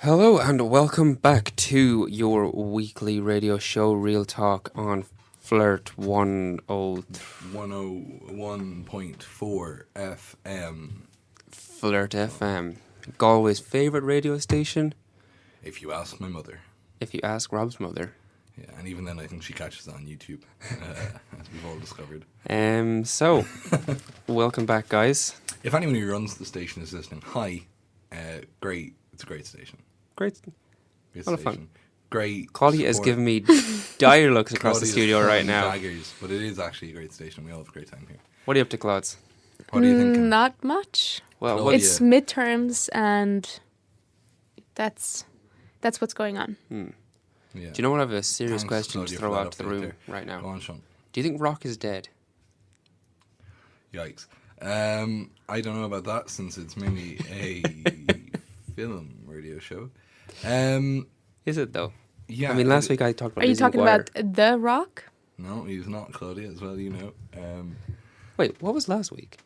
Hello and welcome back to your weekly radio show, Real Talk on Flirt 101.4 FM. Flirt FM, Galway's favourite radio station. If you ask my mother. If you ask Rob's mother. Yeah, and even then I think she catches it on YouTube, as we've all discovered. So, welcome back, guys. If anyone who runs the station is listening, hi. Great. It's a great station. Great. Good A lot of station. fun. Great. Claudia is support. giving me dire looks across the Claudia's studio right throwing now. daggers, but it is actually a great station. We all have a great time here. What are you up to, Claudes? What are you thinking? Not much. Well, Claudia. what, It's midterms, and that's what's going on. Yeah. do you know what? I have a serious Thanks, question Claudia, to throw for that out to the update room there. right now. Go on, Sean. Do you think Rock is dead? Yikes. I don't know about that since it's mainly a film radio show. Is it, though? Yeah. I mean, last week I talked about Are you Lizzie talking McGuire. about The Rock? No, he's not Claudia as well, you know. Wait, what was last week?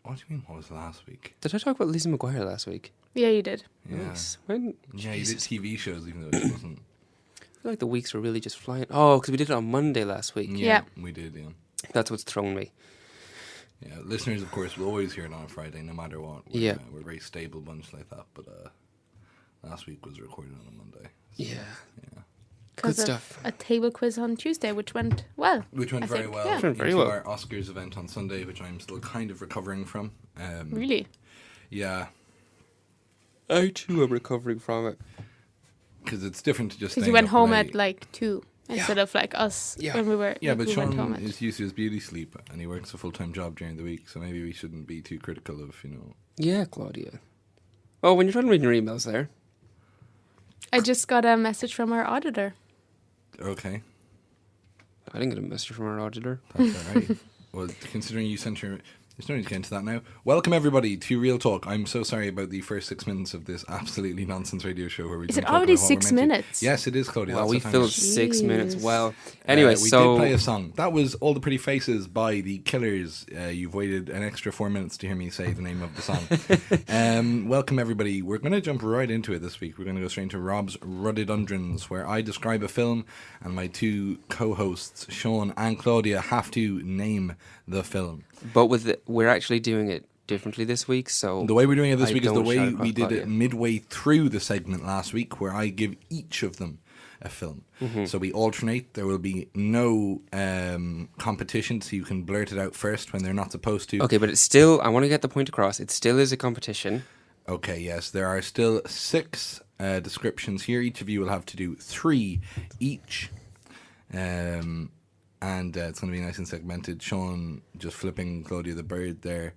What do you mean, what was last week? Did I talk about Lizzie McGuire last week? Yeah, you did. Yeah. Nice. When? Yeah, you did Jesus. TV shows even though it wasn't. I feel like the weeks were really just flying. Oh, because we did it on Monday last week. Yeah. We did, yeah. That's what's thrown me. Yeah, listeners, of course, will always hear it on a Friday, no matter what. Yeah. We're a very stable bunch like that, but last week was recorded on a Monday. Yeah. Yeah. Because of stuff. a table quiz on Tuesday, which went well. Which went I very think, well. yeah. Which went very Into well. our Oscars event on Sunday, which I'm still kind of recovering from. Really? Yeah, I too am recovering from it. because it's different to just Because staying you went up home late. at like 2 instead of like us Yeah. when we were. Yeah, like, but we went home Sean at. is used to his beauty sleep, and he works a full-time job during the week, so maybe we shouldn't be too critical of, Yeah, Claudia. Oh, when you're trying to read your emails there. I just got a message from our auditor. Okay, I didn't get a message from our auditor. that's all right. Well, considering you sent your... There's no need to get into that now. Welcome, everybody, to Real Talk. I'm so sorry about the first 6 minutes of this absolutely nonsense radio show where we Is don't it talk already about what we're 6 meant to. minutes? Yes, it is, Claudia. Well, That's we what time filled it is. 6 minutes. Jeez. Well, anyway, we so... did play a song. That was All the Pretty Faces by The Killers. You've waited an extra 4 minutes to hear me say the name of the song. Welcome, everybody. We're going to jump right into it this week. We're going to go straight into Rob's Rhododendrons, where I describe a film and my two co-hosts, Seán and Claudia, have to name the film. But we're actually doing it differently this week, so... The way we're doing it this I week is the don't way shout across we did Claudia. it midway through the segment last week, where I give each of them a film. Mm-hmm. So we alternate. There will be no competition, so you can blurt it out first when they're not supposed to. Okay, but it's still... I want to get the point across. It still is a competition. Okay, yes. There are still 6 descriptions here. Each of you will have to do 3 each. And it's going to be nice and segmented. Seán just flipping Claudia the bird there.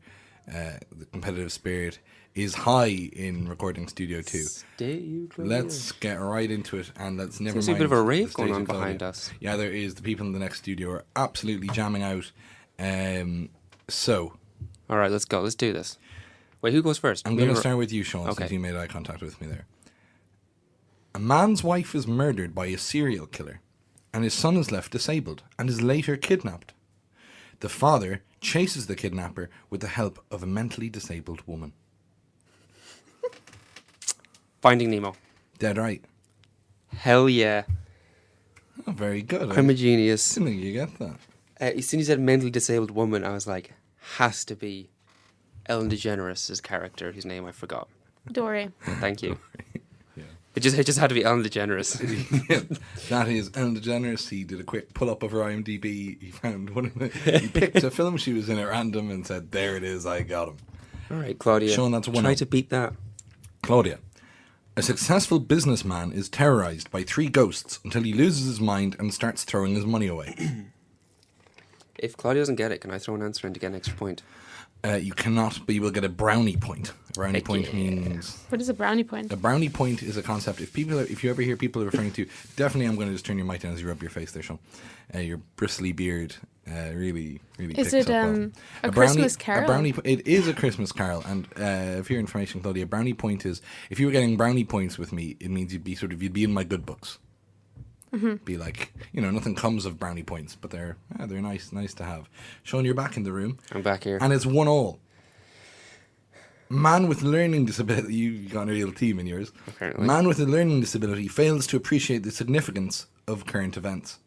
The competitive spirit is high in recording Studio 2. Stay you, Claudia. Let's get right into it, and let's never Seems like mind. a bit of a the rave state going of on Claudia. behind us. Yeah, there is. The people in the next studio are absolutely jamming out. So, All right, let's go. Let's do this. Wait, who goes first? I'm Me going or- to start with you, Seán, Okay. since you made eye contact with me there. A man's wife is murdered by a serial killer, and his son is left disabled and is later kidnapped. The father chases the kidnapper with the help of a mentally disabled woman. Finding Nemo. Dead right. Hell yeah. Oh, very good. I'm I a genius. didn't think you get that. As soon as you said mentally disabled woman, I was like, has to be Ellen DeGeneres' character, whose name I forgot. Dory. Thank you. Yeah. It just had to be Ellen DeGeneres. Yeah, that is Ellen DeGeneres. He did a quick pull-up of her IMDb. He found one of the... He picked a film she was in at random and said, there it is, I got him. All right, Claudia. Seán, that's 1-0. Try to beat that. Claudia. A successful businessman is terrorized by 3 ghosts until he loses his mind and starts throwing his money away. If Claudia doesn't get it, can I throw an answer in to get an extra point? You cannot, but you will get a brownie point. A brownie Heck point yeah. means... What is a brownie point? A brownie point is a concept. If you ever hear people referring to... Definitely I'm going to just turn your mic down as you rub your face there, Seán. Your bristly beard really Is picks it up well. a Christmas carol? It is a Christmas carol, and for your information, Claudia, a brownie point is... If you were getting brownie points with me, it means you'd be in my good books. Mm-hmm. Be like, nothing comes of brownie points, but they're nice to have. Seán, you're back in the room, I'm back here. and it's 1-1. Man with learning disability. You got a real team in yours. Apparently. Man with a learning disability fails to appreciate the significance of current events.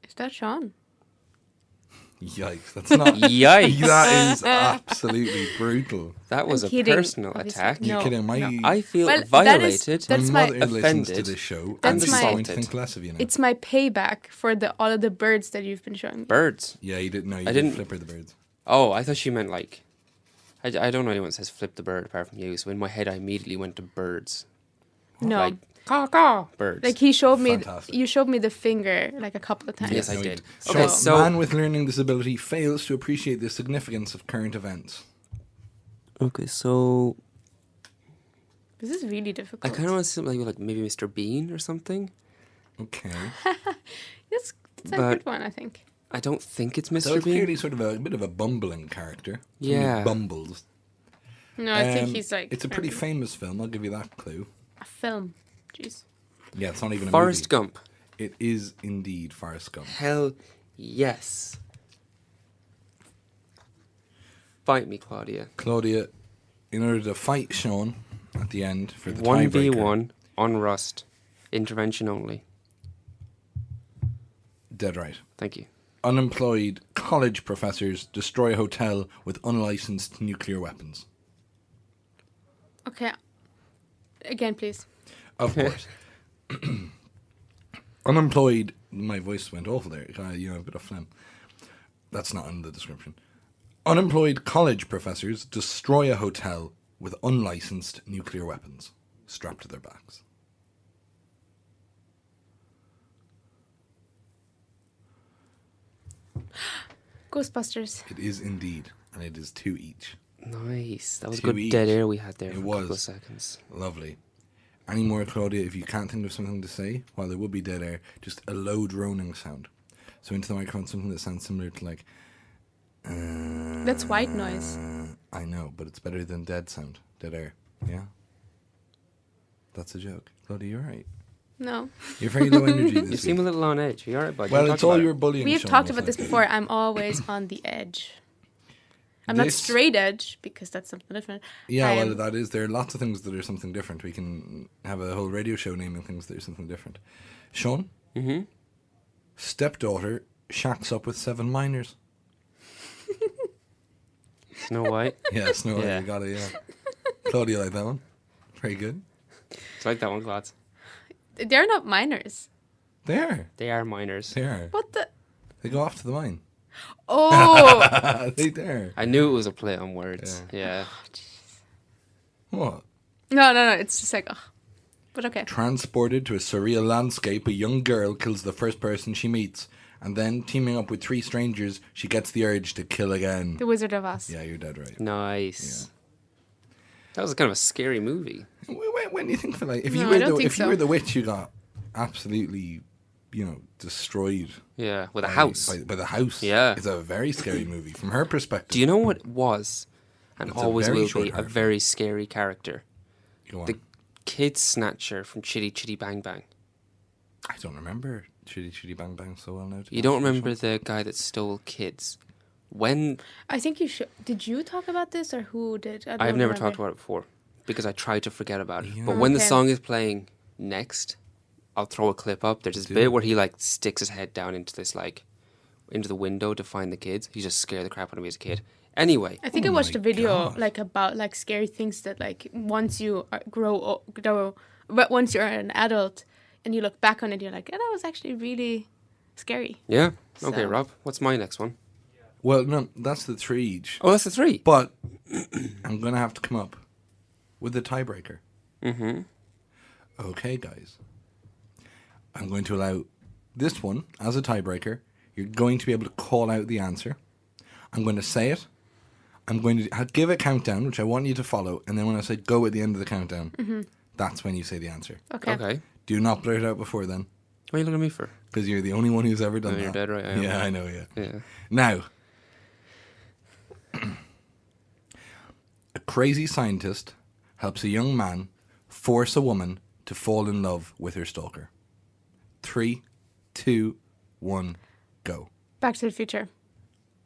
Is that Seán? Yikes! That's not. Yikes. That is absolutely brutal. That was I'm a kidding, personal obviously. attack. No, You're kidding? no. I feel Well, that is- violated. that's my my- mother listens to offended this show, and and That's she's my- going to think less of you now. It's my payback for all of the birds that you've been showing me. Birds. Yeah, you didn't know. You I didn't didn't- flipper the birds. Oh, I thought she meant like. I don't know anyone that says flip the bird apart from you. So in my head, I immediately went to birds. No. Like, caw, caw, birds. Like he showed me, Fantastic. you showed me the finger like a couple of times. Yes, I No, you did. didn't. Okay, So, so. man with learning disability fails to appreciate the significance of current events. Okay, so. This is really I difficult. kind of want something like maybe Mr. Bean or something. Okay. It's a but- good one, I think. I don't think it's So Mr. it's Bean. clearly sort of a bit of a bumbling character. Somebody Yeah. bumbles. No, I think he's like It's a pretty famous film. I'll give you that clue. a film. Jeez. Yeah, it's not even a Forrest movie. Gump. It is indeed Forrest Gump. Hell yes. Fight me, Claudia. Claudia, in order to fight Seán at the end for the 1v1 on Rust. Intervention only. Dead right. Thank you. Unemployed college professors destroy a hotel with unlicensed nuclear weapons. Okay. Again, please. Of course. Unemployed. My voice went awful there. You know, a bit of phlegm. That's not in the description. Unemployed college professors destroy a hotel with unlicensed nuclear weapons strapped to their backs. Ghostbusters. It is indeed, and it is 2 each. Nice. That was Two good dead each. air we had there It for a couple of was. seconds. Lovely. Any more, Claudia, if you can't think of something to say, while there would be dead air, just a low droning sound. So into the microphone, something that sounds similar to like... That's white noise. I know, but it's better than dead sound. Dead air. Yeah? That's a joke. Claudia, you're right. No. You're very low energy this You week. seem a little on edge. Are you alright, bud? Well, You it's talk all about your it. bullying. We've Seán, talked most about this likely. before. I'm always on the edge. I'm not This- straight edge because that's something different. Yeah, I well, am- that is. There are lots of things that are something different. We can have a whole radio show naming things that are something different. Seán? Mm-hmm. Stepdaughter shacks up with 7 minors. Snow White. Yes, no, Yeah. you got it, yeah. Claudia like that one. Very good. It's like that one, Claude. They're not minors. There. They are minors. They are. What the? They go off to the mine. Oh! They there. I knew it was a play on words. Yeah. What? No. It's just like, oh. But okay. Transported to a surreal landscape, a young girl kills the first person she meets. And then, teaming up with 3 strangers, she gets the urge to kill again. The Wizard of Oz. Yeah, you're dead right. Nice. That was kind of a scary movie. When you think of it, like, if No, you I were don't the think if you so. were the witch, you got absolutely, destroyed Yeah, with a by- house. by the house. Yeah. It's a very scary movie from her perspective. Do you know what was and It's a always very will short be a horror very scary character? Go on. The kid snatcher from Chitty Chitty Bang Bang. I don't remember Chitty Chitty Bang Bang so well now. to be You don't honest with remember the guy that stole kids? When I think you should. Did you talk about this or who did? I I've don't never remember. talked about it before because I tried to forget about it. Yeah. But when the Okay. song is playing next, I'll throw a clip up. There's this Do. bit where he like sticks his head down into this into the window to find the kids. He just scared the crap out of me as a kid. Anyway, I think Oh I watched my a video God. about scary things that once you grow, but once you're an adult and you look back on it, you're like, that was actually really scary. yeah. Okay, So- Rob, what's my next one? Well, no, that's the 3 each. Oh, that's the 3. But I'm gonna have to come up with the tiebreaker. Mm-hmm. Okay, guys. I'm going to allow this one as a tiebreaker. You're going to be able to call out the answer. I'm going to say it. I'm going to give a countdown, which I want you to follow. And then when I say go at the end of the countdown, that's when you say the answer. Okay. Okay. Do not blurt it out before then, What are you looking at me for? because you're the only one who's ever done No, that. you're dead right. I am. Yeah, I know, yeah. Yeah. Now, a crazy scientist helps a young man force a woman to fall in love with her stalker. 3, 2, 1, go. Back to the Future.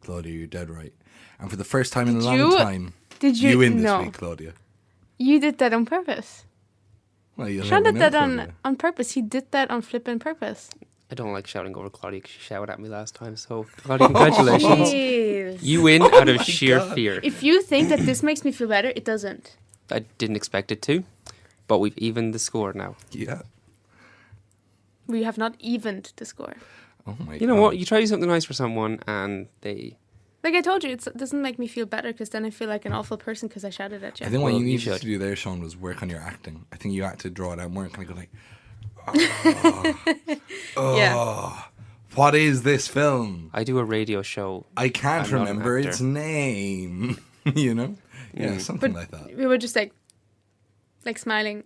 Claudia, you're dead right. And for the first time in a Did long you- time, Did you? You win this No. week, Claudia. You did that on purpose. Well, you'll Sean never did know, that Claudia. on purpose. He did that on flipping purpose. I don't like shouting over Claudia because she shouted at me last time. So, Claudia, congratulations. Jeez. You win out of my sheer God. fear. If you think that this makes me feel better, it doesn't. I didn't expect it to, but we've evened the score now. Yeah. We have not evened the score. Oh my God. You know what? You try to do something nice for someone and they... Like I told you, it doesn't make me feel better because then I feel like an awful person because I shouted at you. I think what Well, you you needed should. to do there, Sean, was work on your acting. I think you had to draw it out more and kind of go like, Yeah. what is this film? I do a radio show. I can't I'm not an remember actor. its name. You know? Yeah, Mm. something But like that. we were just like smiling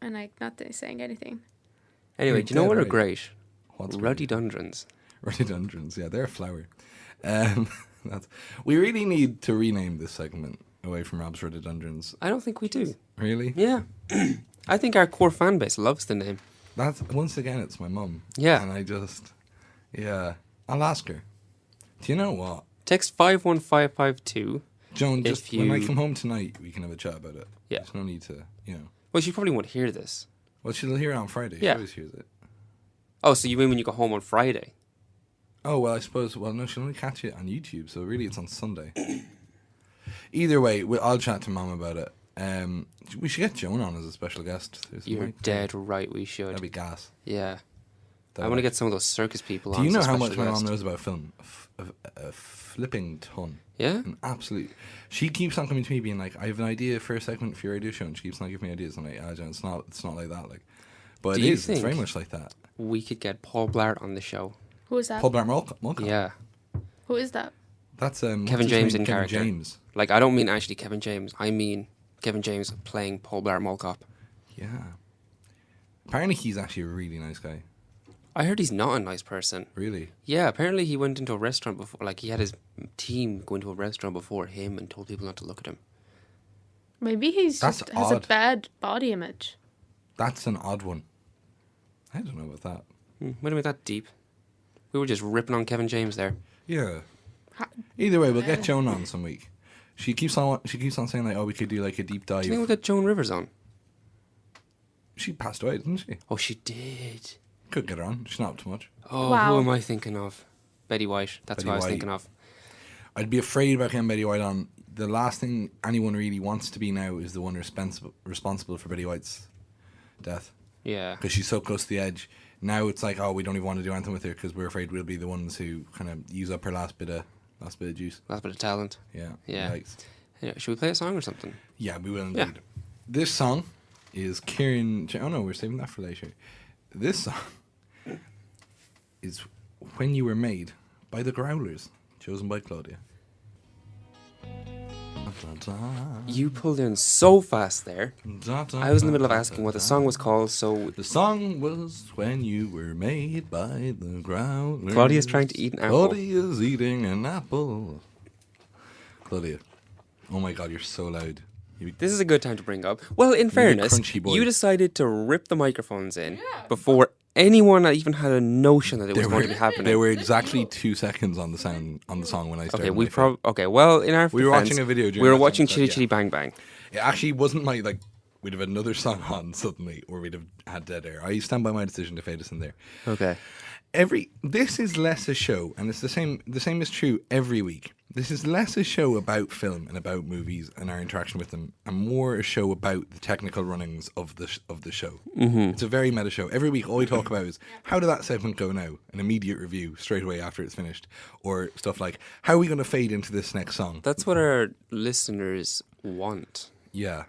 and like not saying anything. Anyway, You're do you know dead what are right. great? What's Rhododendrons. Rhododendrons, yeah, they're a flower. We really need to rename this segment away from Rob's Rhododendrons. I don't think we do. Really? Yeah. I think our core fan base loves the name. That's once again, it's my mum. Yeah. And I just, yeah, I'll ask her. Do you know what, Text 51552. Joan? If Just when I you- come home tonight, we can have a chat about it. Yeah. There's no need to, you know. Well, she probably won't hear this. Well, she'll hear it on Friday. She Yeah. always hears it. Oh, so you mean when you go home on Friday? Oh, well, I suppose, well, no, she'll only catch it on YouTube, so really it's on Sunday. Either way, I'll chat to Mum about it. We should get Joan on as a special guest. You're dead right, we should. That'd be gas. Yeah. That I would want to be- get some of those circus people on. Do you know as a how much special my mom guest. knows about film? A flipping ton. Yeah? An absolute. She keeps on coming to me being like, I have an idea for a segment for your radio show, and she keeps on giving me ideas. I'm like, John, it's not like that. Like, but Do it you is. It's very think- much like that. We could get Paul Blart on the show. Who is that? Paul Blart Mall. Yeah. Who is that? That's what's Kevin his James name? in Kevin character. James. Like, I don't mean actually Kevin James. I mean Kevin James playing Paul Blart Mall Cop. Yeah. Apparently, he's actually a really nice guy. I heard he's not a nice person. Really. Yeah, apparently he went into a restaurant before. Like, he had his team go into a restaurant before him and told people not to look at him. Maybe he's That's just has a odd. bad body image. That's an odd one. I don't know about that. Might have been that deep. We were just ripping on Kevin James there. Yeah. Ha- Either way, we'll get Joan on some week. She keeps on saying like, oh, we could do like a deep Do you think we'll dive. get Joan Rivers on? She passed away, didn't she? Oh, she did. Could get her on. She's not up to much. Oh, Wow. who am I thinking of? Betty White. That's Betty who I was White. thinking of. I'd be afraid about getting Betty White on. The last thing anyone really wants to be now is the one responsible for Betty White's death, Yeah. because she's so close to the edge. Now it's like, oh, we don't even want to do anything with her because we're afraid we'll be the ones who kind of use up her last bit of juice. Last bit of talent. Yeah. Yeah. Yikes. Yeah, should we play a song or something? Yeah, we will indeed. Yeah. This song is Kieran. Oh no, we're saving that for later. This song is "When You Were Made" by the Growlers, chosen by Claudia. You pulled in so fast there. I was in the middle of asking what the song was called, so The song was "When You Were Made" by the Growlers. Claudia's trying to eat an apple. Claudia's eating an apple. Claudia, oh my God, you're so loud. this is a good time to bring up. Well, in fairness, crunchy boy. you decided to rip the microphones in before anyone even had a notion that it was going to be happening. There were exactly 2 seconds on the song when I started. Okay, my film. well, in our We were defense, watching a video during we were that watching time, so Chitty yeah. Chitty Bang Bang. It actually wasn't we'd have another song on suddenly, or we'd have had dead air. I stand by my decision to fade us in there. Okay. This is less a show, and it's the same is true every week. This is less a show about film and about movies and our interaction with them, and more a show about the technical runnings of the show. Mm-hmm. It's a very meta show. Every week, all we talk about is how did that segment go now? An immediate review straight away after it's finished, or stuff like how are we going to fade into this next song? That's what our listeners want. Yeah.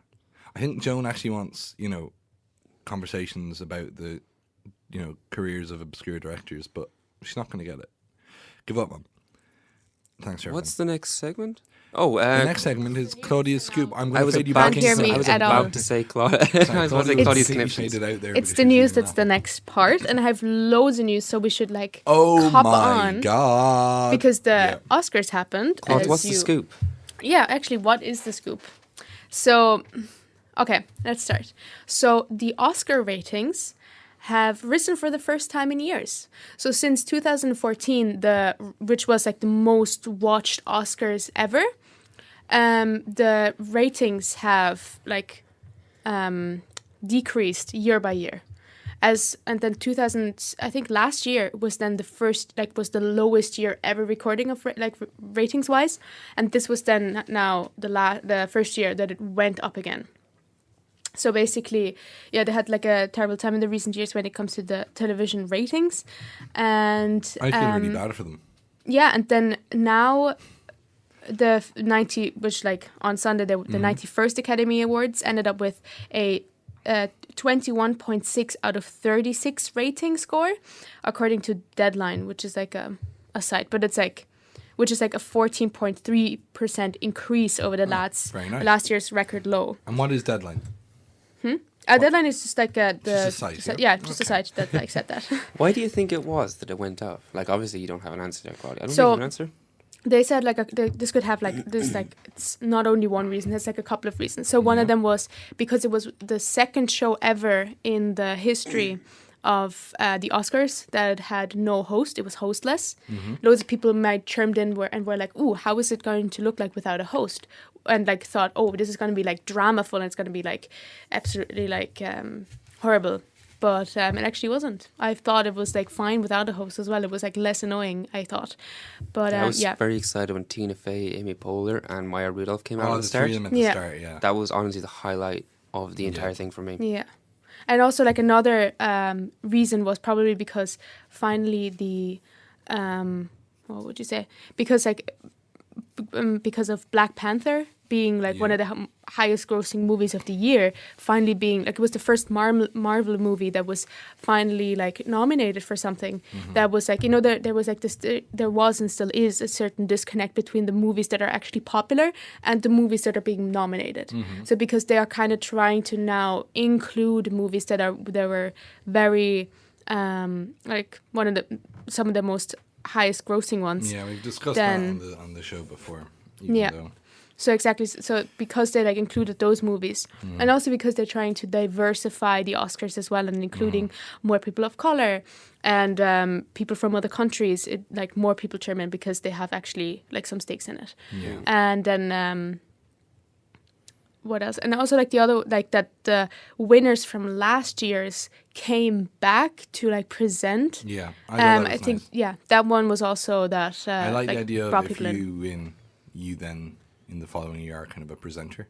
I think Joan actually wants, conversations about the, careers of obscure directors, but she's not going to get it. Give up, Mum. Thanks, Trevor. What's the next segment? Oh, the next segment is Claudia's Scoop. I'm I going to was fade you about back Can't hear into me I was at about all. to say Claudia. I was about to say Claudia's conniptions. It's the news that's the next part, and I have loads of news, so we should Oh hop my on God. because the Yeah. Oscars happened. Claude, as what's the you- scoop? Yeah, actually, what is the scoop? So, okay, let's start. So the Oscar ratings have risen for the first time in years. So since 2014, which was like the most watched Oscars ever, The ratings have like decreased year by year. And then 2000, I think last year was then the first, like, was the lowest year ever recording of ratings wise, and this was then now the first year that it went up again. So basically, yeah, they had like a terrible time in the recent years when it comes to the television ratings, and I feel really bad for them. yeah, and then now the 90, which like on Sunday the 91st Academy Awards ended up with a 21.6 out of 36 rating score, according to Deadline, which is like a site, but it's like, which is like a 14.3% increase over the last year's record low. And what is Deadline? Deadline is just like just a site, a site that like said that. Why do you think it was that it went up? Like, obviously you don't have an answer there, Claudia. I don't So- have an answer. They said like this could have like this, like it's not only one reason, it's like a couple of reasons. So one of them was because it was the second show ever in the history of the Oscars that had no host. It was hostless. Loads of people might chimed in and were like, "Ooh, how is it going to look like without a host?" And like thought, "Oh, this is going to be like dramaful and it's going to be like absolutely like horrible." But it actually wasn't. I thought it was like fine without a host as well. It was like less annoying, I thought. But I was very excited when Tina Fey, Amy Poehler, and Maya Rudolph came out at the start. Three of them at the start, yeah. That was honestly the highlight of the entire thing for me. Yeah. And also like another reason was probably because finally the what would you say? Because like because of Black Panther being like one of the highest grossing movies of the year, finally being like, it was the first Marvel movie that was finally like nominated for something. That was like, you know, there was like this, there was and still is a certain disconnect between the movies that are actually popular and the movies that are being nominated. So because they are kind of trying to now include movies that were very like some of the most highest grossing ones. Yeah, we've discussed that on the show before. Though. So exactly. So because they like included those movies, and also because they're trying to diversify the Oscars as well, and including more people of color and people from other countries, like more people chime in because they have actually like some stakes in it. Yeah. And then what else? And also like the other, like that the winners from last year's came back to like present. Yeah, I think nice. That one was also that. I like the idea of if in. you win, you then in the following year are kind of a presenter.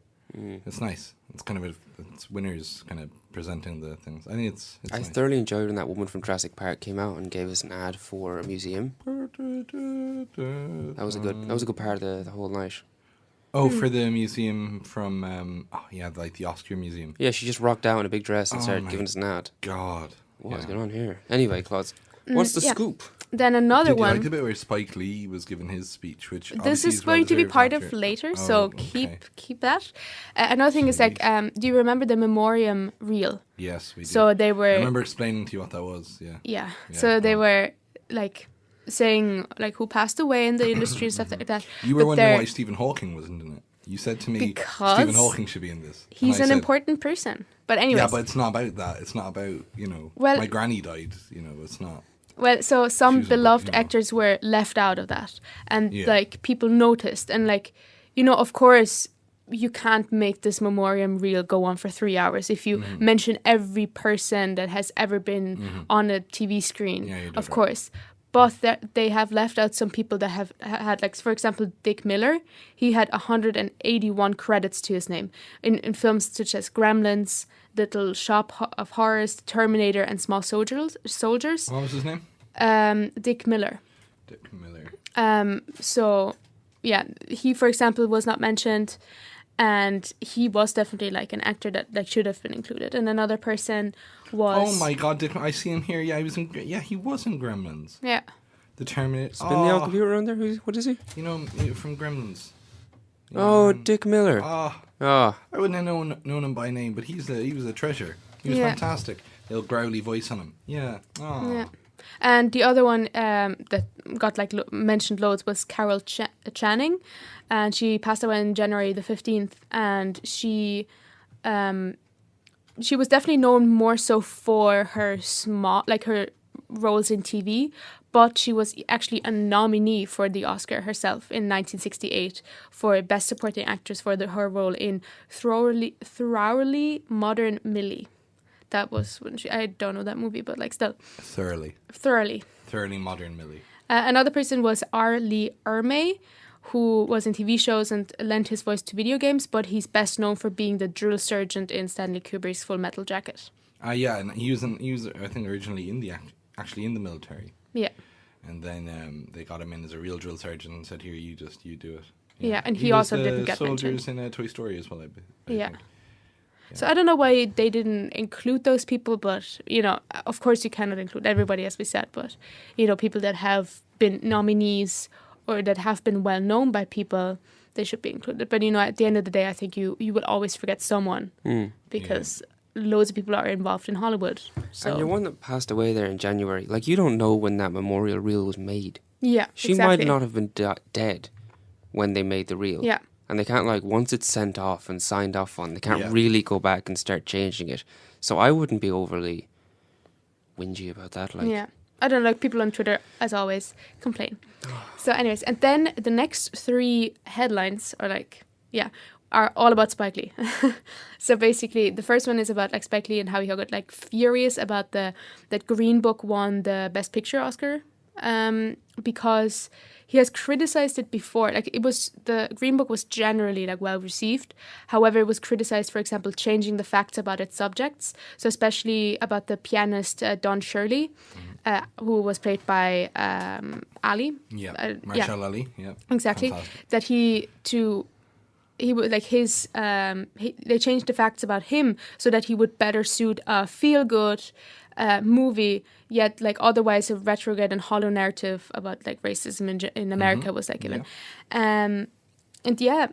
It's nice. It's kind of it's winners kind of presenting the things. I think it's I nice. thoroughly enjoyed when that woman from Jurassic Park came out and gave us an ad for a museum. That was a good part of the whole night. Oh, for the museum from like the Oscar Museum. Yeah, she just rocked out in a big dress and started giving us an ad. God, What's going on here? Anyway, Claude, what's the scoop? Then another Did you one. like the bit where Spike Lee was giving his speech, which This is going to be part of later, so keep that. Another thing is like, do you remember the Memoriam reel? Yes, we do. So they were. I remember explaining to you what that was. Yeah. Yeah. So they were like saying like who passed away in the industry and stuff like that. You were wondering why Stephen Hawking wasn't in it. You said to me, because Stephen Hawking should be in this. He's an important person. But anyways. Yeah, but it's not about that. It's not about, my granny died. It's not. Well, so some beloved actors were left out of that. And like people noticed. And like, of course, you can't make this memoriam reel go on for 3 hours if you mention every person that has ever been on a TV screen, of course. But they have left out some people that have had, like, for example, Dick Miller. He had 181 credits to his name in films such as Gremlins, Little Shop of Horrors, Terminator, and Small Soldiers. What was his name? Dick Miller. Dick Miller. So, yeah, he, for example, was not mentioned. And he was definitely like an actor that should have been included. And another person was. Oh my God! I see him here. Yeah, he was in. Yeah, he was in Gremlins. Yeah. The Terminator. Spin the old computer around there. What is he? From Gremlins. Dick Miller. I wouldn't have known him by name, but he was a treasure. He was fantastic. Little growly voice on him. Yeah. Yeah. And the other one that got like mentioned loads was Carol Channing, and she passed away on January the 15th. And she was definitely known more so for her her roles in TV, but she was actually a nominee for the Oscar herself in 1968 for Best Supporting Actress for her role in Thoroughly Modern Millie. That was when I don't know that movie, but like still. Thoroughly Modern Millie. Another person was R. Lee Ermey, who was in TV shows and lent his voice to video games, but he's best known for being the drill sergeant in Stanley Kubrick's Full Metal Jacket. Yeah, and he was I think originally in the military. Yeah. And then they got him in as a real drill sergeant and said, "Here, you do it." Yeah, and he was also the didn't get soldiers mentioned. in Toy Story as well. I Yeah. think. So I don't know why they didn't include those people, but, you know, of course you cannot include everybody, as we said, but, you know, people that have been nominees or that have been well known by people, they should be included. But, you know, at the end of the day, I think you will always forget someone because loads of people are involved in Hollywood. So And you're one that passed away there in January. Like, you don't know when that memorial reel was made. yeah, She exactly. might not have been dead when they made the reel. Yeah. And they can't, like, once it's sent off and signed off on, they can't Yeah. really go back and start changing it. So I wouldn't be overly whingy about that. Like, Yeah. I don't know, like people on Twitter, as always, complain. So anyways, and then the next 3 headlines are all about Spike Lee. So basically, the first one is about like Spike Lee and how he got like furious about that Green Book won the Best Picture Oscar because he has criticized it before. Like the Green Book was generally like well received. However, it was criticized, for example, changing the facts about its subjects. So especially about the pianist Don Shirley, who was played by Ali. Yeah, Marshall Ali. Yeah, Exactly. Fantastic. That he would like his they changed the facts about him so that he would better suit a feel good movie, yet like otherwise a retrograde and hollow narrative about like racism in America was like given. And yeah,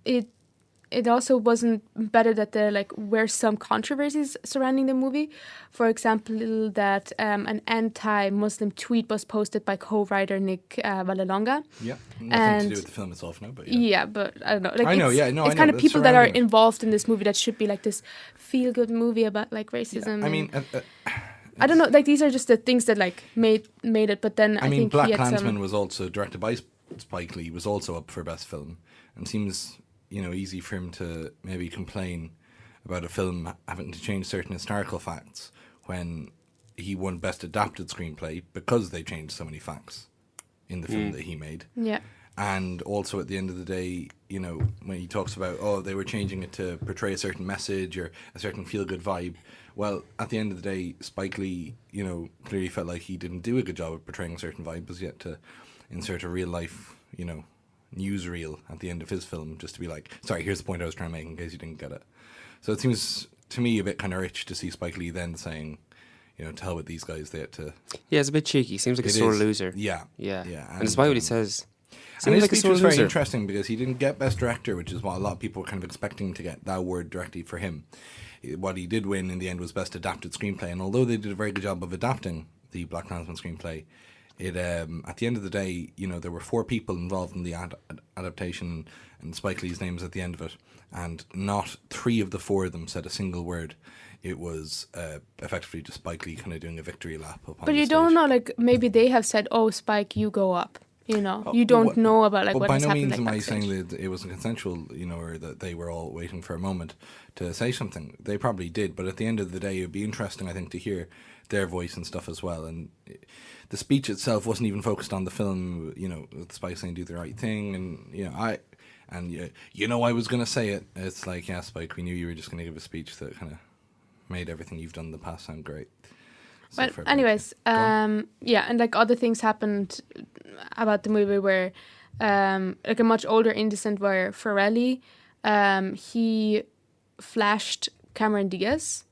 it also wasn't better that there like were some controversies surrounding the movie. For example, that an anti-Muslim tweet was posted by co-writer Nick Vallelonga. Yeah, nothing And- to do with the film itself now, but Yeah, but I don't know. Like I know, it's, yeah, no, I it's know, kind of that's people that are surrounding it. involved in this movie that should be like this feel-good movie about like racism. I mean, I don't know. Like these are just the things that like made it. But then I I mean, think Black he had Klansman some. was also directed by Spike Lee, was also up for Best Film, and seems easy for him to maybe complain about a film having to change certain historical facts when he won Best Adapted Screenplay because they changed so many facts in the film that he made. Yeah. And also at the end of the day, when he talks about, they were changing it to portray a certain message or a certain feel-good vibe. Well, at the end of the day, Spike Lee, clearly felt like he didn't do a good job of portraying a certain vibe, was yet to insert a real-life, newsreel at the end of his film just to be like, sorry, here's the point I was trying to make in case you didn't get it. So it seems to me a bit kind of rich to see Spike Lee then saying, to hell with these guys, they had to... Yeah, it's a bit cheeky. Seems like a It sore is. loser. Yeah. Yeah. Yeah. And despite what he says, And seems his like a speech sore was very loser. interesting because he didn't get Best Director, which is what a lot of people were kind of expecting to get that award directly for him. What he did win in the end was Best Adapted Screenplay, and although they did a very good job of adapting the Black Klansman screenplay, it at the end of the day, there were 4 people involved in the adaptation, and Spike Lee's name was at the end of it, and not 3 of the 4 of them said a single word. It was effectively just Spike Lee kind of doing a victory lap upon But the you stage. don't know. Like maybe they have said, "Oh, Spike, you go up." You don't know about like but what by has no happened. means Like, am I backstage. saying that it wasn't consensual, or that they were all waiting for a moment to say something. They probably did, but at the end of the day, it would be interesting, I think, to hear their voice and stuff as well. And the speech itself wasn't even focused on the film, with Spike saying "do the right thing," and I was going to say it. It's like, yeah, Spike, we knew you were just going to give a speech that kind of made everything you've done in the past sound great. So But fair play. anyways, Go on. yeah, and like other things happened about the movie where, like a much older incident where Farrelly, he flashed Cameron Diaz,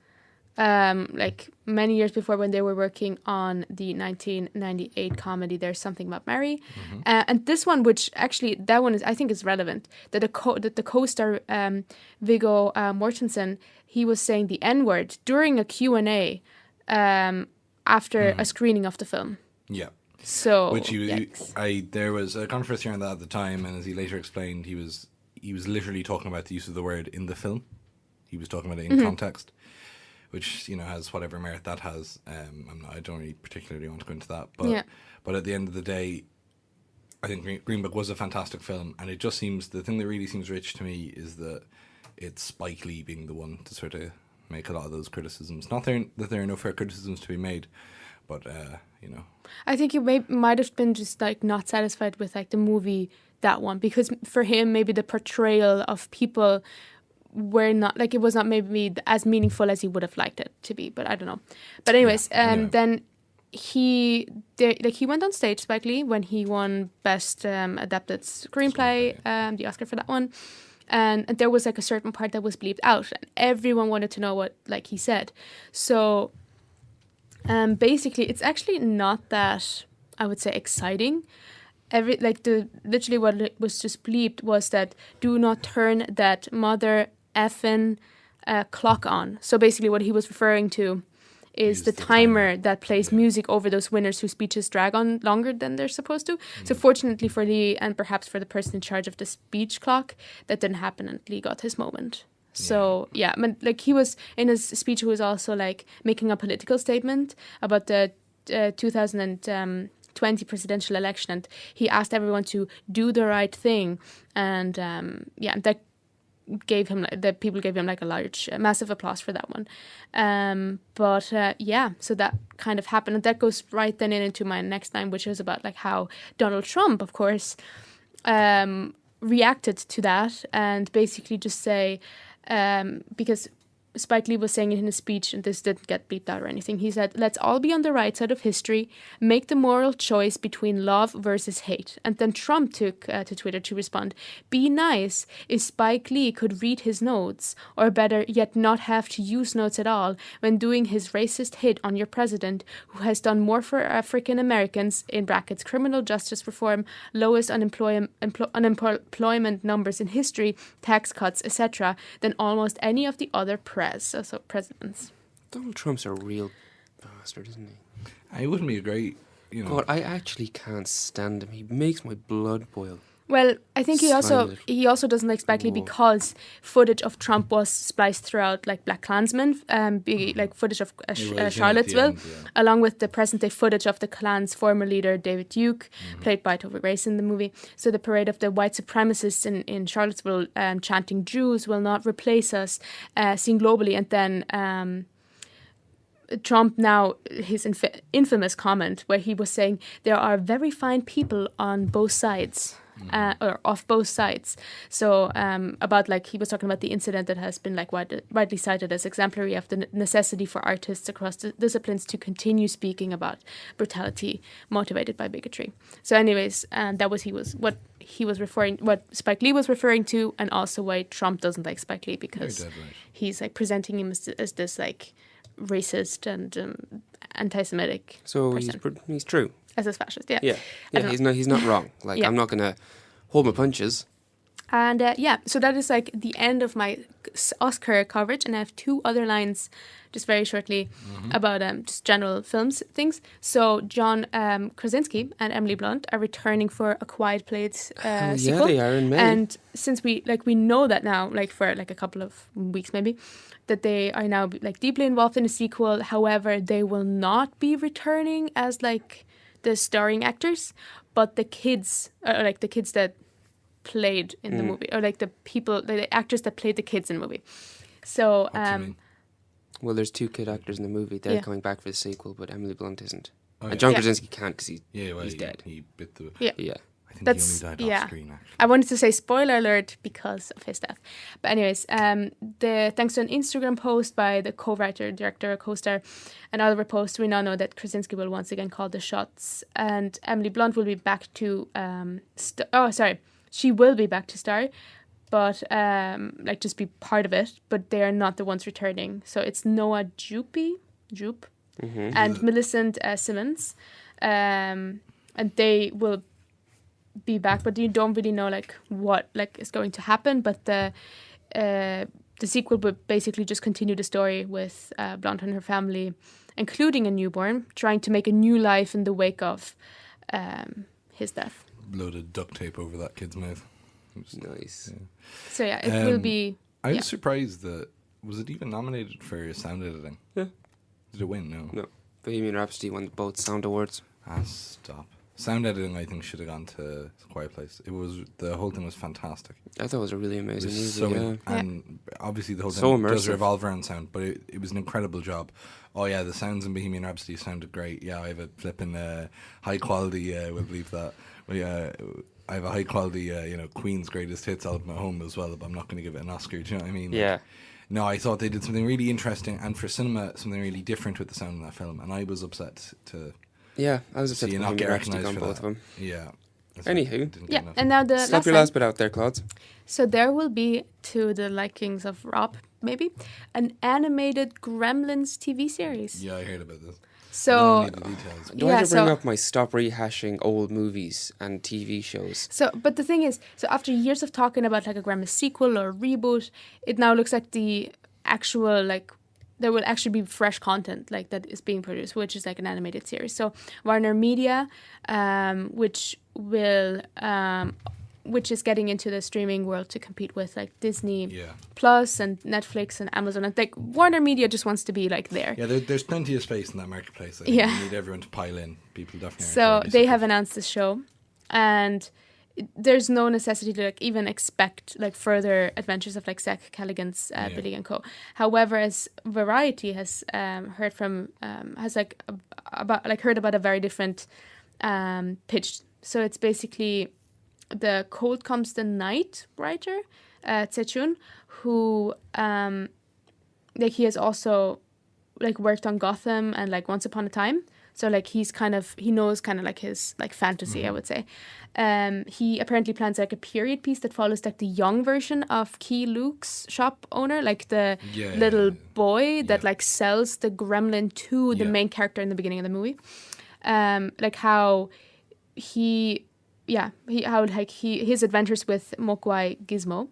like many years before when they were working on the 1998 comedy There's Something About Mary, and this one, which actually that one I think is relevant, that the co-star Viggo Mortensen, he was saying the N-word during a Q&A. After a screening of the film. Yeah. So, Which yikes. there was a controversy around that at the time, and as he later explained, he was literally talking about the use of the word in the film. He was talking about it in context, which has whatever merit that has. I don't really particularly want to go into that, but at the end of the day, I think Green Book was a fantastic film, and it just seems, the thing that really seems rich to me is that it's Spike Lee being the one to sort of make a lot of those criticisms. Not that there are no fair criticisms to be made, but I think you might have been just like not satisfied with like the movie, that one, because for him maybe the portrayal of people were not, like, it was not maybe as meaningful as he would have liked it to be, but I don't know. But anyways, then he went on stage, Spike Lee, when he won Best Adapted Screenplay, the Oscar for that one, and there was like a certain part that was bleeped out, and everyone wanted to know what like he said. So basically, it's actually not that, I would say, exciting. Literally what it was just bleeped was that, do not turn that mother effing clock on. So basically, what he was referring to is the timer that plays music over those winners whose speeches drag on longer than they're supposed to. So fortunately for Lee, and perhaps for the person in charge of the speech clock, that didn't happen, and Lee got his moment. So I mean, like, he was in his speech, he was also like making a political statement about the 2020 presidential election, and he asked everyone to do the right thing, and that gave him, the people gave him like a massive applause for that one. So that kind of happened, and that goes right then into my next line, which is about like how Donald Trump, of course, reacted to that, and basically just say, because Spike Lee was saying it in his speech, and this didn't get bleeped out or anything. He said, "Let's all be on the right side of history, make the moral choice between love versus hate." And then Trump took to Twitter to respond, "Be nice if Spike Lee could read his notes, or better yet, not have to use notes at all when doing his racist hit on your president, who has done more for African Americans, in brackets, criminal justice reform, lowest unemployment numbers in history, tax cuts, etc., than almost any of the other presidents." Donald Trump's a real bastard, isn't he? He wouldn't be a great, God, I actually can't stand him. He makes my blood boil. Well, I think he also doesn't like Spike Lee because footage of Trump was spliced throughout, like, Black Klansmen, like footage of Charlottesville, along with the present-day footage of the Klan's former leader, David Duke, played by Topher Grace in the movie. So the parade of the white supremacists in Charlottesville chanting "Jews will not replace us," seen globally, and then Trump, now his infamous comment where he was saying there are very fine people on both sides. Or off both sides. So about, like, he was talking about the incident that has been like widely cited as exemplary of the necessity for artists across disciplines to continue speaking about brutality motivated by bigotry. So anyways, that was what Spike Lee was referring to, and also why Trump doesn't like Spike Lee, because he's like presenting him as this like racist and anti-Semitic person. He's true. As a fascist, He's not wrong. Like, I'm not gonna hold my punches. And so that is like the end of my Oscar coverage, and I have two other lines, just very shortly, about just general films things. So John Krasinski and Emily Blunt are returning for A Quiet Place sequel. Yeah, they are in May. And since we know that now, like for like a couple of weeks maybe, that they are now like deeply involved in a sequel. However, they will not be returning as like the starring actors, but the kids, or like the kids that played in the movie, or like the actors that played the kids in the movie. So, well, there's two kid actors in the movie. They're coming back for the sequel, but Emily Blunt isn't. And John Krasinski can't because he's dead. He bit the... Yeah. I think he only died off screen, actually. I wanted to say spoiler alert because of his death. But anyways, thanks to an Instagram post by the co-writer, director, co-star, and other posts, we now know that Krasinski will once again call the shots, and Emily Blunt will be back to she will be back to star, but like just be part of it. But they are not the ones returning. So it's Noah Jupe, and Millicent Simmons, and they will be back, but you don't really know like what like is going to happen. But the sequel would basically just continue the story with Blunt and her family, including a newborn, trying to make a new life in the wake of his death. Loaded duct tape over that kid's mouth. Nice. Yeah. So it will be. I was surprised that Was it even nominated for sound editing? Yeah. Did it win? No. Bohemian Rhapsody won both sound awards. Stop. Sound editing, I think, should have gone to Quiet Place. The whole thing was fantastic. I thought it was a really amazing movie. So and obviously the whole thing does revolve around sound, but it was an incredible job. Oh yeah, the sounds in Bohemian Rhapsody sounded great. Yeah, I have a flipping high quality. We'll believe that. Well, yeah, I have a high quality, Queen's greatest hits album at home as well. But I'm not going to give it an Oscar. Do you know what I mean? Yeah. No, I thought they did something really interesting, and for cinema, something really different with the sound in that film. And I was upset to. Yeah, I was upset to not get recognised on both of them. Yeah. Anywho. Yeah, and now the slap your last bit out there, Claude. So there will be, to the likings of Rob, maybe, an animated Gremlins TV series. Yeah, I heard about this. So, I don't need the details. Do I have to bring up my stop rehashing old movies and TV shows? So, but the thing is, so after years of talking about like a Gremlins sequel or reboot, it now looks like the actual, like, there will actually be fresh content like that is being produced, which is like an animated series. So Warner Media, which is getting into the streaming world to compete with like Disney Plus and Netflix and Amazon. And like Warner Media just wants to be like there. Yeah, there's plenty of space in that marketplace. I think you need everyone to pile in. People definitely. So they have announced this show, and there's no necessity to like even expect like further adventures of like Zach Callaghan's Billy and Co. However, as Variety has heard about a very different pitch. So it's basically the Cold Comes the Night writer, Tse-Chun, who like he has also like worked on Gotham and like Once Upon a Time. So like he knows kind of like his like fantasy, I would say. He apparently plans like a period piece that follows like the young version of Key Luke's shop owner, like the little boy that like sells the gremlin to the main character in the beginning of the movie. Like how his adventures with Mogwai Gizmo.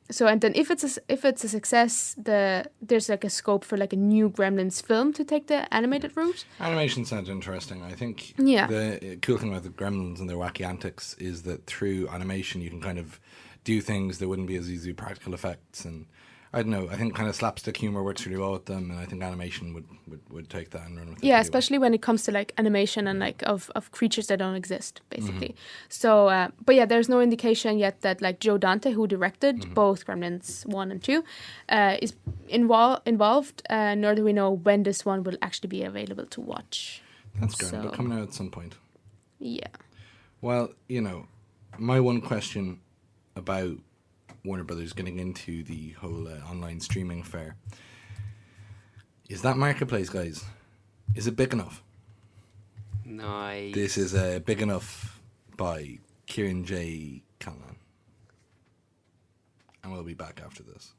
So and then if it's a success, there's like a scope for like a new Gremlins film to take the animated route. Animation sounds interesting. I think the cool thing about the Gremlins and their wacky antics is that through animation you can kind of do things that wouldn't be as easy with practical effects, and I don't know. I think kind of slapstick humor works really well with them, and I think animation would take that and run with it. Yeah, especially when it comes to like animation and like of creatures that don't exist, basically. So, but yeah, there's no indication yet that like Joe Dante, who directed both Gremlins 1 and 2, is involved. Nor do we know when this one will actually be available to watch. That's good. But coming out at some point. Yeah. Well, my one question about Warner Brothers getting into the whole online streaming affair is that marketplace, guys. Is it big enough? Nice. This is Big Enough by Kieran J. Callan. And we'll be back after this.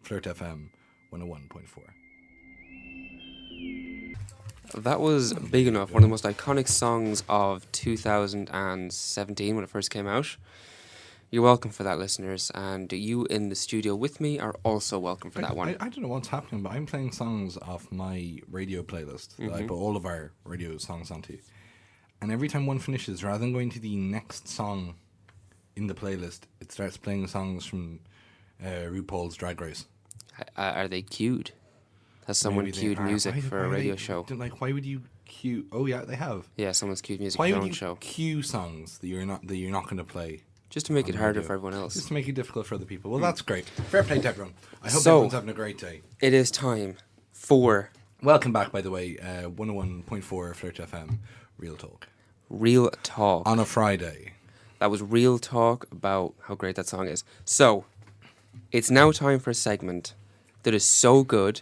Flirt FM 101.4. That was Big Enough, one of the most iconic songs of 2017 when it first came out. You're welcome for that, listeners, and you in the studio with me are also welcome for that one. I don't know what's happening, but I'm playing songs off my radio playlist that I put all of our radio songs onto. And every time one finishes, rather than going to the next song in the playlist, it starts playing songs from RuPaul's Drag Race. Are they queued? Has someone queued music for a radio show? Like, why would you queue? Oh yeah, they have. Yeah, someone's queued music for their own show. Why would you queue songs that you're not going to play? Just to make it harder for everyone else. Just to make it difficult for other people. Well, that's great. Fair play to everyone. I hope everyone's having a great day. It is time for... Welcome back, by the way. 101.4 Flirt FM. Real Talk. Real Talk. On a Friday. That was Real Talk about how great that song is. So, it's now time for a segment that is so good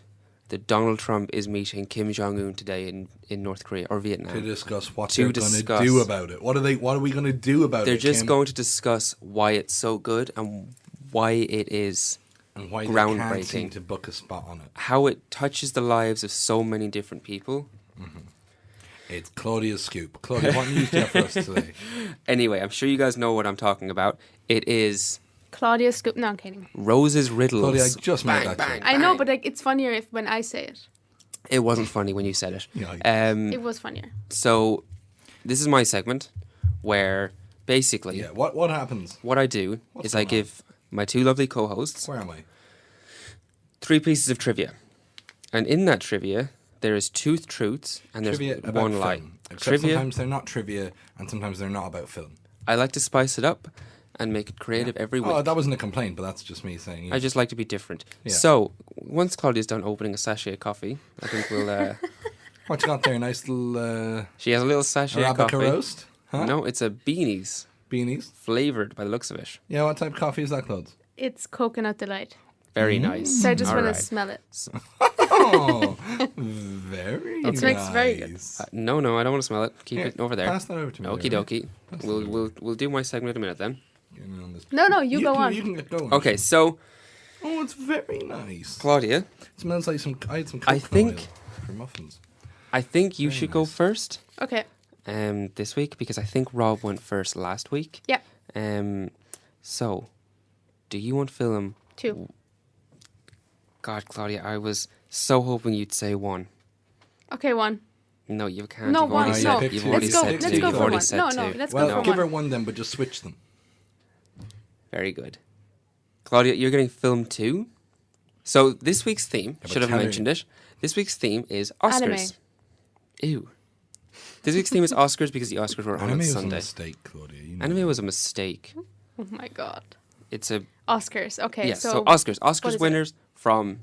that Donald Trump is meeting Kim Jong-un today in North Korea or Vietnam. To discuss what they're going to do about it. What are we going to do about it, They're just going to discuss why it's so good and why it is and why groundbreaking. They can't seem to book a spot on it. How it touches the lives of so many different people. It's Claudia's scoop. Claudia, what news do you have for us today? Anyway, I'm sure you guys know what I'm talking about. It is... Claudia's scoop. No, I'm kidding. Rose's Riddles. Claudia, I just made that joke. I know, but like, it's funnier when I say it. It wasn't funny when you said it. It was funnier. So, this is my segment where basically... Yeah, what happens? What I do is I give my two lovely co-hosts... Where am I? 3 pieces of trivia. And in that trivia, there is 2 truths and there's Trivia about one lie. film. Except Trivia, sometimes they're not trivia and sometimes they're not about film. I like to spice it up and make it creative every week. Oh, that wasn't a complaint, but that's just me saying. I just like to be different. Yeah. So, once Claudia's done opening a sachet of coffee, I think we'll... What you got there? Nice little she has a little sachet of Arabica coffee. roast? Huh? No, it's a beanies, Beanies? flavoured by the looks of it. Yeah, what type of coffee is that, Claude? It's coconut delight. Very nice. So I just want Alright. to smell it. Oh, very It smells very good. No, I don't want to smell it. Keep Here, it over there. Pass that over to me. Okie there, dokie. Pass We'll do my segment in a minute then. Get me on this. No, you go on. You can get going. Okay, so Oh, it's very nice. Claudia, It smells like I had some I coconut think- oil for muffins. I think you Very should go nice. first Okay. this week because I think Rob went first last week. Yeah. So, do you want film? 2. God, Claudia, I was so hoping you'd say 1. Okay, 1. No, you can't. No, You've already one. said, No. You've Let's already go- said let's 2. go You've for already one. said No, 2. let's go Well, for give her one. one then, but just switch them. Very good. Claudia, you're getting film 2. So this week's theme, but should have tell her- mentioned it. This week's theme is Oscars. Anime. Ew. This week's theme is Oscars because the Oscars were on Anime was a Sunday. mistake, Claudia. You know. Anime was a mistake. Oh my god. It's a Oscars. Okay, yes. so, So Oscars, what Oscars is it? winners from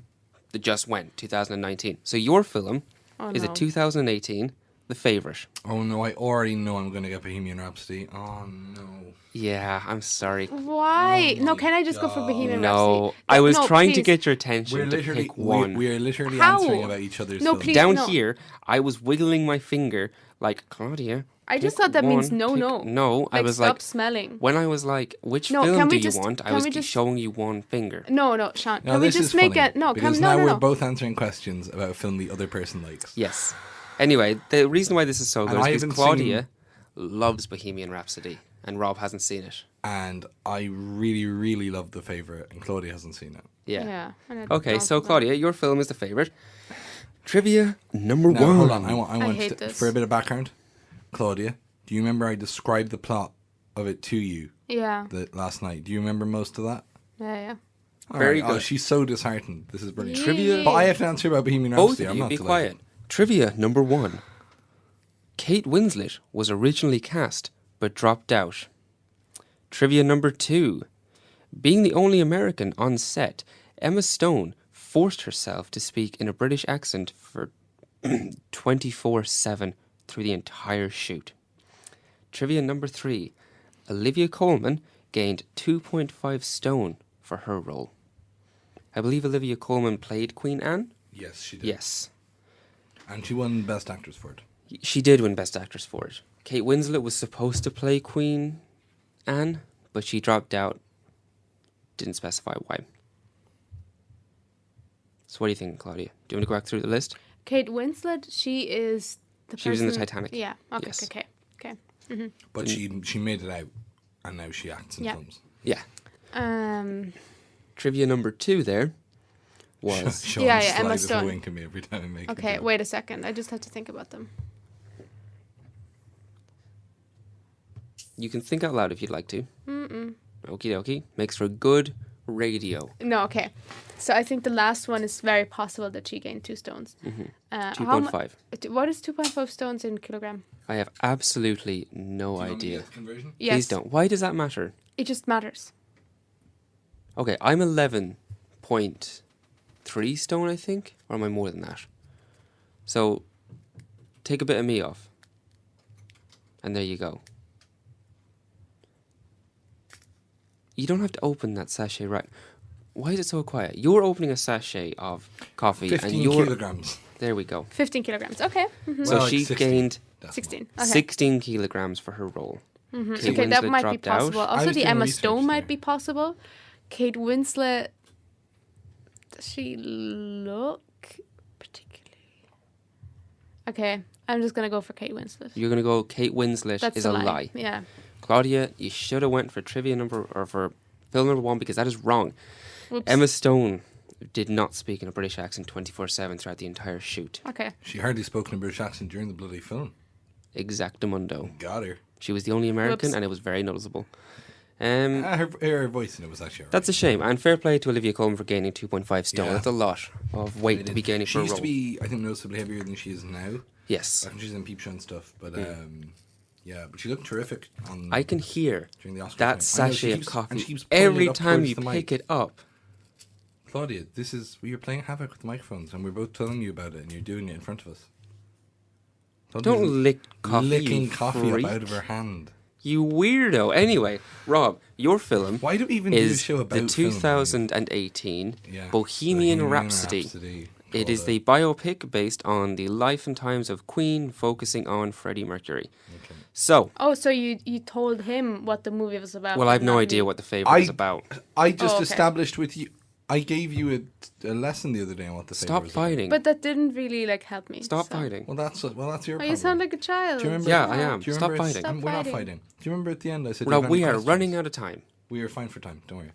the just went 2019. So your film Oh, is no. a 2018, The Favorite. Oh no, I already know I'm going to get Bohemian Rhapsody. Oh no. Yeah, I'm sorry. Why? Oh no, my can I just go for Bohemian No, Rhapsody? I was No, trying to please. get your attention We're to literally pick one. we're literally How? answering about each other's No, films. please. Down no. here, I was wiggling my finger like Claudia. I just pick thought that means one, no, pick- no. No, I Like, was stop like, smelling. when I was like, which No, film can do we you just- want? I can was we just- showing you one finger. No, Seán. Now Can we this just is make funny, it? No, because can now no, we're no. both answering questions about a film the other person likes. Yes. Anyway, the reason why this is so And good I is haven't because Claudia loves Bohemian Rhapsody and Rob hasn't seen it. And I really, really love The Favourite, and Claudia hasn't seen it. Yeah. and I Okay, don't so know. Claudia, your film is The Favorite. Trivia number Now, 1. hold on. I want hate this. for a bit of background. Claudia, do you remember I described the plot of it to you Yeah, last night? Do you remember most of that? yeah. All Very right. Oh, good. she's so disheartened. This is brilliant. Trivia- But I have to answer about Bohemian Both Rhapsody. of I'm you, not be delighted. quiet. Trivia number 1. Kate Winslet was originally cast, but dropped out. Trivia number 2. Being the only American on set, Emma Stone forced herself to speak in a British accent for 24/7 through the entire shoot. Trivia number 3. Olivia Colman gained 2.5 stone for her role. I believe Olivia Colman played Queen Anne? Yes, she did. Yes. And she won Best Actress for it. She did win Best Actress for it. Kate Winslet was supposed to play Queen Anne, but she dropped out. Didn't specify why. So what do you think, Claudia? Do you want to go back through the list? Kate Winslet, she is the She was in the person- Titanic. Yeah. Okay. Yes. Okay. But she made it out, and now she acts in Yeah. films. Yeah. Um. Trivia number 2 there was... Sean Yeah, slides Emma a Stone. wink at me every time I make a Okay. joke. Wait a second. I just have to think about them. You can think out loud if you'd like to. Okie dokie. Makes for good radio. No. Okay. So I think the last one is very possible that she gained 2 stones. How 2.5. What is 2.5 stones in kilogram? I have absolutely no Do you want me to idea. get the conversion? Yes. Please don't. Why does that matter? It just matters. Okay, I'm 11.3 stone, I think. Or am I more than that? So, take a bit of me off. And there you go. You don't have to open that sachet right. Why is it so quiet? You're opening a sachet of coffee 15 and you're... kilograms. There we go. 15 kilograms. Okay. So Well, like she 16. gained Decimal. 16. Okay. 16 kilograms for her role. Kate Okay, that Winslet might be dropped out. possible. I Also, was the doing Emma research Stone might there. be possible. Kate Winslet. Does she look particularly? Okay, I'm just gonna go for Kate Winslet. You're going to go Kate Winslet That's is a a lie. lie. Yeah. Claudia, you should have went for trivia number... or for film number 1 because that is wrong. Whoops. Emma Stone did not speak in a British accent 24/7 throughout the entire shoot. Okay. She hardly spoke in a British accent during the bloody film. Exactamundo. Got her. She was the only American Whoops. and it was very noticeable. Her voice in it was actually alright. That's a shame. And fair play to Olivia Colman for gaining 2.5 stone. Yeah. That's a lot of weight to be gaining She for a used role. to be, I think, noticeably heavier than she is now. Yes. I think she's in Peep Show and stuff, but but she looked terrific on. I can hear during the Oscar that time. I know, sachet she of keeps- and coffee she keeps pulling every it up time towards you the pick mic. it up. Claudia, we were playing havoc with the microphones, and we're both telling you about it, and you're doing it in front of us. Claudia's Don't lick coffee, licking you coffee freak. up out of her hand. You weirdo. Anyway, Rob, your film Why do we even do a is show about the 2018 Bohemian Rhapsody. It is the biopic based on the life and times of Queen, focusing on Freddie Mercury. Okay. So, Oh, so you told him what the movie was about? well, I have and no not idea me. what the favourite is about. I just okay. established with you. I gave you a lesson the other day on what the favour Stop was fighting. But that didn't really help me. Stop so. fighting. About. Well, that's your Oh, problem. you sound like a child. Do you remember? Yeah, I am. Do you Stop remember fighting. Stop We're not fighting. fighting. Do you remember at the end I said? Rob, "Do you we have are any running questions?" out of time. We are fine for time. Don't worry.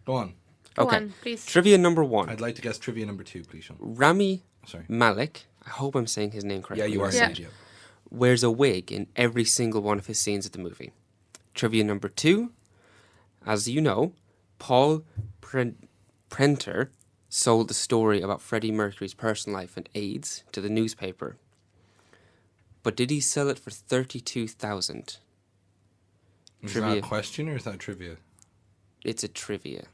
Go on. Go Okay. on, please. Trivia number 1. I'd like to guess trivia number 2, please, Sean. Rami Sorry. Malek, I hope I'm saying his name correctly. Yeah, you are. Yeah. Sergio. Wears a wig in every single one of his scenes of the movie. Trivia number 2, as you know, Paul Prenter sold the story about Freddie Mercury's personal life and AIDS to the newspaper. But did he sell it for 32,000? Is Trivia. that a question or is that trivia? It's a trivia.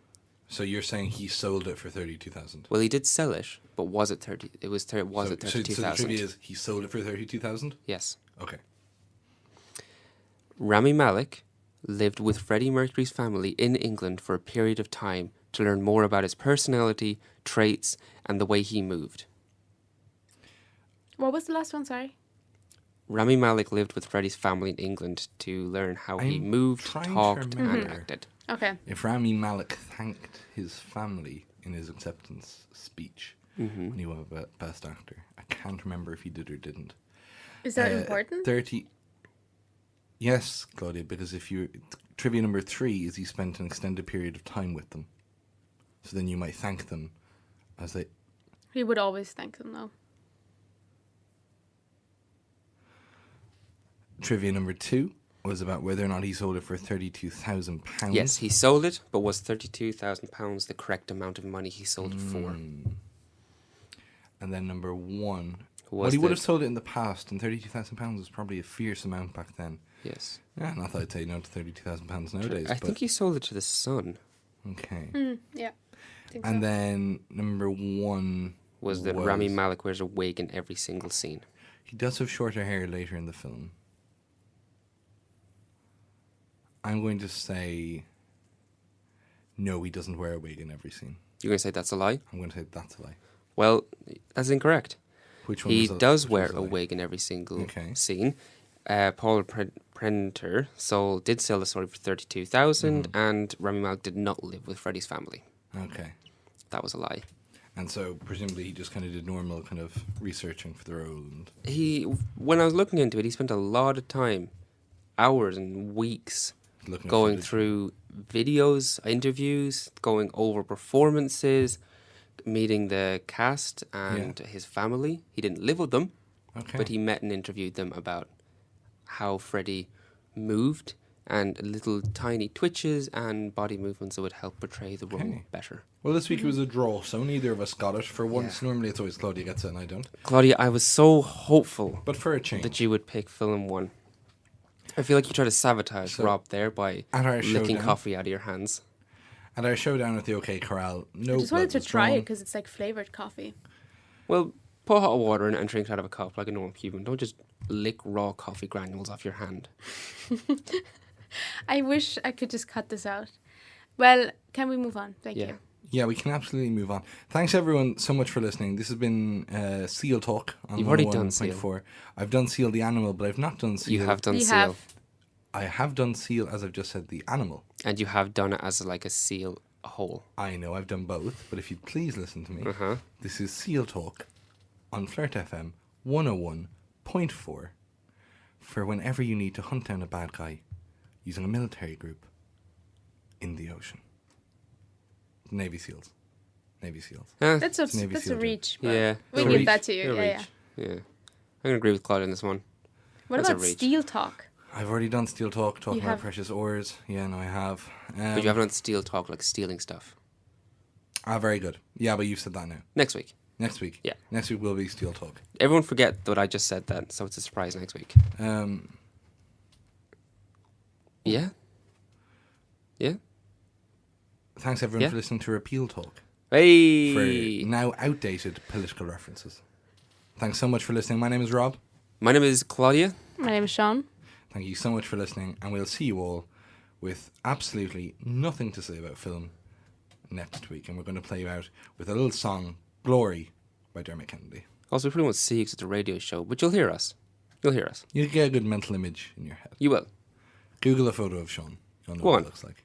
So you're saying he sold it for 32,000? Well, he did sell it, but was it 30? It was it So the 32,000? trivia is he sold it for 32,000? Yes. Okay. Rami Malek lived with Freddie Mercury's family in England for a period of time to learn more about his personality, traits, and the way he moved. What was the last one? Sorry. Rami Malek lived with Freddie's family in England to learn how he I'm moved, trying to talked, and remember. acted. Okay. If Rami Malek thanked his family in his acceptance speech when he won Best Actor, I can't remember if he did or didn't. Is that important? 30. Yes, Claudia, because if you trivia number 3 is he spent an extended period of time with them, so then you might thank them as they. He would always thank them, though. Trivia number 2 was about whether or not he sold it for £32,000. Yes, he sold it, but was £32,000 the correct amount of money he sold it for? And then number 1. Was Well, he would the- have sold it in the past, and £32,000 was probably a fierce amount back then. Yes. Yeah, not that I'd say no to £32,000 nowadays. I but think he sold it to the Sun. okay. Yeah. I think And so. then number 1 Was that Rami Malek wears a wig in every single scene. He does have shorter hair later in the film. I'm going to say no, he doesn't wear a wig in every scene. You're going to say that's a lie? I'm going to say that's a lie. Well, that's incorrect. Which one? He was a- does which wear was a lie? wig in every single Okay. scene. Paul Prenter did sell the story for 32,000, and Rami Malek did not live with Freddie's family. Okay. That was a lie. And so presumably he just kind of did normal kind of researching for the role. And When I was looking into it, he spent a lot of time, hours and weeks, looking at going footage. through videos, interviews, going over performances, meeting the cast and his family. He didn't live with them, Okay. but he met and interviewed them about how Freddie moved and little tiny twitches and body movements that would help portray the role Okay. better. Well, this week it was a draw, so neither of us got it. For once, Yeah. normally it's always Claudia gets it and I don't. Claudia, I was so hopeful But for a change, that you would pick film 1. I feel like you tried to sabotage So, Rob there by at our licking showdown- coffee out of your hands. at our showdown at the OK Corral, no I just wanted blood to was try it drawn. because it's like flavored coffee. Well, pour hot water in it and drink it out of a cup like a normal Cuban. Don't just lick raw coffee granules off your hand. I wish I could just cut this out. Well, can we move on? Thank Yeah. you. Yeah, we can absolutely move on. Thanks everyone so much for listening. This has been Seal Talk on You've already done 101.4. I've done Seal the animal, but I've not done Seal. You have done You seal. have. I have done Seal, as I've just said, the animal. And you have done it as like a seal whole. I know I've done both, but if you'd please listen to me, Uh-huh. this is Seal Talk on Flirt FM 101.4 for whenever you need to hunt down a bad guy using a military group in the ocean. Navy SEALs. Navy SEAls. That's It's Navy a SEAL job. reach. but Yeah. we It's a give reach. that to you. It'll Yeah, yeah. reach. Yeah. I'm going to agree with Claudia on this one. What That's a about reach. steel talk? I've already done Steel Talk, talking You about have? precious ores. Yeah, no, I have. But you haven't done Steel Talk, like stealing stuff. Very good. Yeah, but you've said that now. Next week. Next week. Yeah. Next week will be Steel Talk. Everyone forget that I just said that, so it's a surprise next week. Yeah? Yeah? Thanks everyone Yeah. for listening to Repeal Talk. Hey! For now outdated political references. Thanks so much for listening. My name is Rob. My name is Claudia. My name is Seán. Thank you so much for listening, and we'll see you all with absolutely nothing to say about film next week. And we're going to play you out with a little song, Glory, by Dermot Kennedy. Also, we pretty much see you 'cause it's a radio show, but you'll hear us. You'll hear us. You'll get a good mental image in your head. You will. Google a photo of Seán. You'll know Go what on. it looks like.